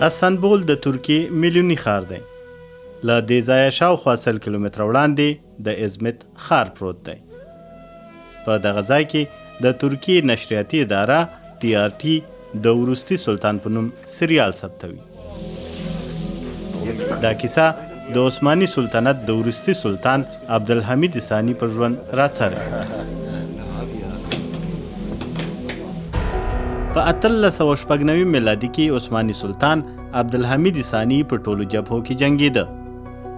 استانبول د ترکیې میلیوني ښار دی. له دې ځایه شاوخوا 100 کیلومتره وړاندې د ازمت ښار پروت دی. په دغه ځای کې د ترکیې نشریاتي اداره TRT د وروستي سلطان په نوم سریال ثبتوي. دا کیسه د عثماني سلطنت د وروستي سلطان عبدالحمید ثاني پر ژوند راڅرخي. په 1896 میلادي کې عثماني سلطان عبدالحمید ثاني په ټولو جبهو کې جنګېده،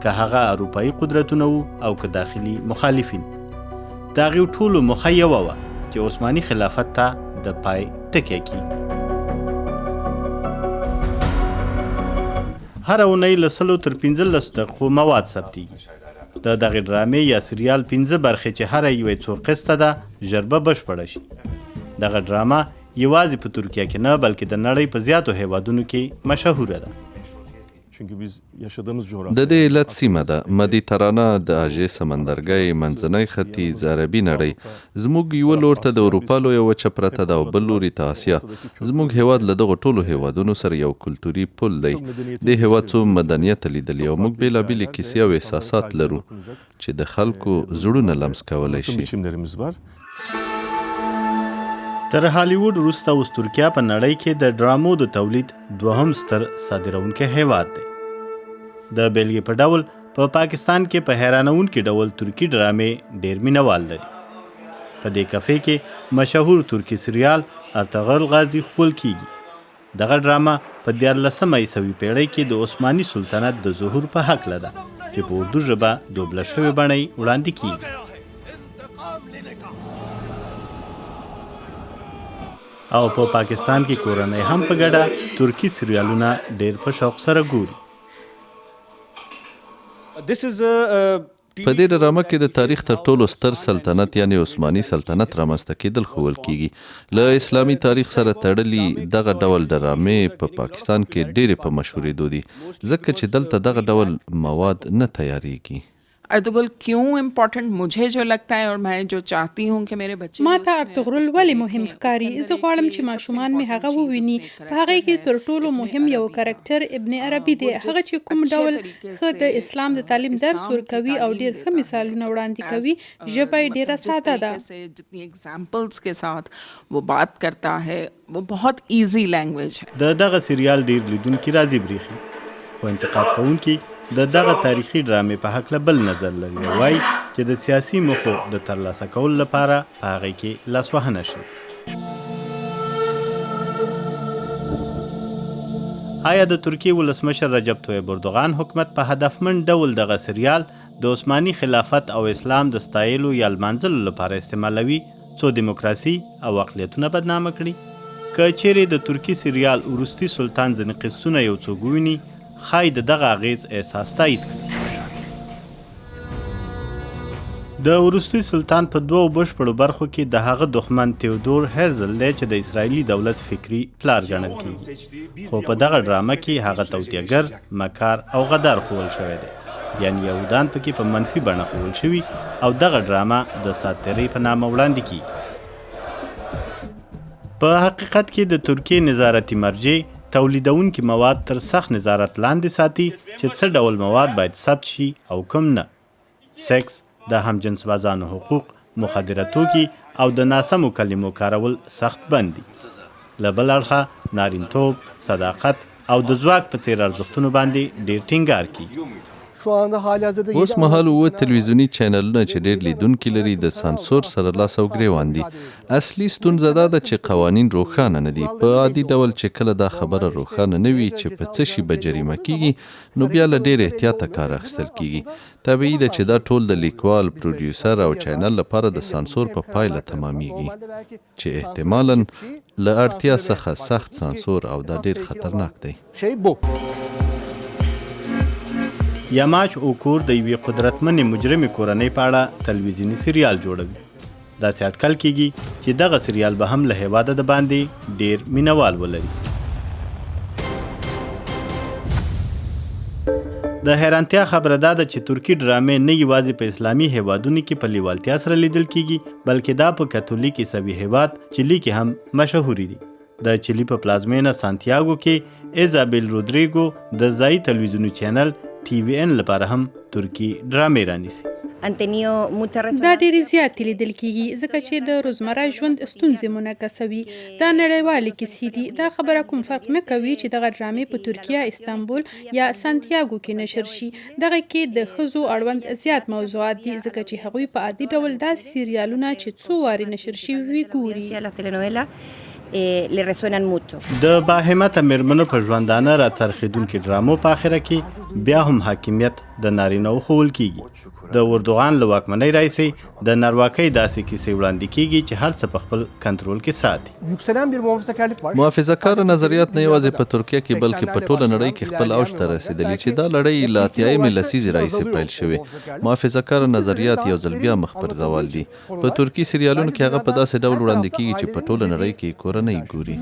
که هغه اروپایي قدرتونه وو او که داخلي مخالفین. د هغې ټولو موخه یوه وه چې عثماني خلافت ته د پای ټکی کېږي. هره اونۍ له 100 تر 15 دقیقو مواد ثبتېږي. د دغې ډرامې یا سریال 15 برخې چې هره یوې څو قسطه ده ژر به بشپړه شي. دغه ډرامه یوازې په ترکیه کې نه بلکې د نړۍ په زیاتو هیوادونو کې مشهوره ده. د دې علت سیمه ده مدیترانه، د اژې سمندرګی، منځنی ختیځ، عربي نړۍ. زموږ یوه لور ته د اروپا لویه وچه پرته ده او بل لوري ته اسیا. زموږ هیواد له دغو ټولو هیوادونو سره یو کلتوري پل دی. دې هیواد څو مدنیت لیدلی او موږ بېلابېلې کیسې او احساسات لرو چې د خلکو زړونه لمس کولی شي. تر هالیوډ وروسته اوس ترکیه په نړۍ کې د ډرامو د تولید دوهم ستر صادروونکی هیواد دی. د بیلګې په ډول په پاکستان کې په حیرانوونکي ډول ترکي ډرامې ډېر مینوال لري. په دې کفې کې مشهور ترکي سریال ارطغرل غازي خپل کیږي. دغه ډرامه په 14مه عیسوي پیړۍ کې د عثماني سلطنت د ظهور په هکله ده چې په اردو ژبه دوبله شوې بڼه یې وړاندې کیږي. او په پاکستان کې کورنۍ هم په ګډه ترکي سریالونه ډېر په شوق سره ګوري. په دې ډرامه کې د تاریخ تر ټولو ستر سلطنت یعنی عثماني سلطنت رامنځته کېدل ښوول کیږي. له اسلامي تاریخ سره تړلي دغه ډول ډرامې په پاکستان کې ډېرې په مشهورېدو دي ځکه چې دلته دغه ډول مواد نه تیاریږي. ارطغرل کیوں امپورټنٹ مجھے جو لگتا ہے اور میں جو چاہتی ہوں کہ میرے بچے ما ته ارطغرل ولې مهم ښکاري. زه غواړم چې ماشومان مې هغه وویني. په هغه کې تر ټولو مهم یو کرکټر ابن عربي دی، هغه چې کوم ډول ښه د اسلام د تعلیم درس ورکوي او ډېر ښه مثالونه وړاندې کوي. ژبه یې ډېره ساده ده. جتنی ایگزامپلز کے ساتھ وہ بات کرتا ہے وہ بہت ایزی لینگویج ہے. دغه سریال ډېر لیدونکي راضي بریښي، خو انتقاد کوونکي د دغه تاریخي ډرامې په هکله بل نظر لري او وایي چې د سیاسي موخو د ترلاسه کولو لپاره په هغې کې لاسوهنه شوې. آیا د ترکیې ولسمشر رجب طیب اردوغان حکومت په هدفمند ډول دغه سریال د عثماني خلافت او اسلام د ستایلو یا لمانځلو لپاره استعمالوي څو دیموکراسي او اقلیتونه بدنامه کړي؟ که چیرې د ترکي سریال وروستي سلطان ځینې قسطونه یو څوک وویني ښایي د دغه اغېز احساس تایید کړي. د وروستي سلطان په 2 بشپړو برخو کې د هغه دښمن تیودور هرزل دی چې د اسرائیلي دولت فکري پلار ګڼل کېږي، خو په دغه ډرامه کې هغه توطیه‌ګر، مکار او غدار ښوول شوی دی. یعنې یهودان پکې په منفي بڼه ښوول شوي او دغه ډرامه د ساتیرۍ په نامه وړاندې کېږي. په حقیقت کې د ترکیې نظارتي مرجع تولیدونکي مواد تر سخت نظارت لاندې ساتي چې څه ډول مواد باید ثبت شي او کوم نه. سیکس، د همجنس بازانو حقوق، مخدره توکي او د ناسمو کلمو کارول سخت بند دي. له بل اړخه نارینتوب، صداقت او د ځواک په څېر ارزښتونو باندې ډېر ټینګار کیږي. اوس مهال 7 تلویزیوني چینلونه چې ډېر لیدونکي لري د سانسور سره لاس او ګریوان دي. اصلي ستونزه دا ده چې قوانین روښانه نه دي. په عادي ډول چې کله دا خبره روښانه نه وي چې په څه شي به جریمه کیږي نو بیا له ډېر احتیاطه کار اخیستل کیږي. طبیعي ده چې دا ټول د لیکوال، پروډیوسر او چینل لپاره د سانسور په پایله تمامیږي چې احتمالاً له اړتیا څخه سخت سانسور او دا ډېر خطرناک دی. یاماچ اوکور د یوې قدرتمنې مجرمې کورنۍ په اړه تلویزیوني سریال جوړوي. داسې اټکل کیږي چې دغه سریال به هم له هیواده د باندې ډېر مینوال ولري. د حیرانتیا خبره دا ده چې ترکي ډرامې نه یوازې په اسلامي هیوادونو کې په لیوالتیا سره لیدل کیږي بلکې دا په کاتولیک عیسوي هیواد چیلي کې هم مشهورې دي. د چلی په پلازمینه سانتیاګو کې ایزابل رودریګو د ځایي تلویزیوني چینل TVN لپاره هم ترکی ډرامې رانیسي. دا ډېرې زیاتې لیدل کیږي ځکه چې د روزمره ژوند ستونزې منعکسوي. دا نړیوالې کیسې دي. دا خبره کوم فرق نه کوي چې دغه ډرامې په ترکیه، استانبول یا سانتیاګو کې نشر شي. دغه کې د ښځو اړوند زیات موضوعات دي ځکه چې هغوی په عادي ډول داسې سریالونه چې څو وارې نشر شوي وي ګوري. د باهمته مېرمنو په ژوندانه راڅرخېدونکې ډرامو په اخره کې بیا هم حاکمیت د نارینه‌و ښوول کیږي. د اردوغان له واکمنۍ راهیسې د نارواکۍ داسې کیسې وړاندې کیږي چې هر څه په خپل کنټرول کې ساتي. محافظه کار نظریات نه یوازې په ترکیه کې بلکې په ټوله نړۍ کې خپل اوج ته رسېدلي چې دا لړۍ له اتیایمې لسیزې راهیسې پیل شوې. محافظه کار نظریات یو ځل بیا مخ پر زوال دي. په ترکي سریالونو کې هغه په داسې ډول وړاندې کیږي چې په ټوله نړۍ کې کورنۍ ګوري.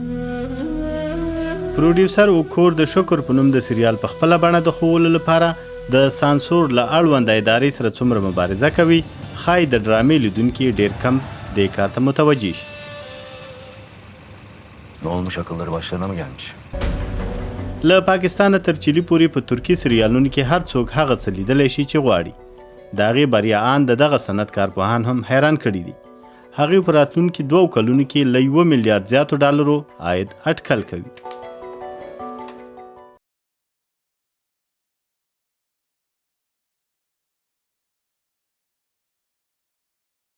پروډیوسر وکور د شکر په نوم د سریال په خپله بڼه د ښوولو لپاره د سانسور له اړونده ادارې سره څومره مبارزه کوي، ښایي د ډرامې لیدونکي ډېر کم دې کار ته متوجه شي. له پاکستانه تر چیلي پورې په ترکي سریالونو کې هر څوک هغه څه لیدلی شي چې غواړي. د هغې بریاان د دغه صنعت کارپوهان هم حیران کړي دي. هغوی په راتلونکي 2 کلونو کې له $1 میلیارډ زیاتو ډالرو عاید اټکل کوي.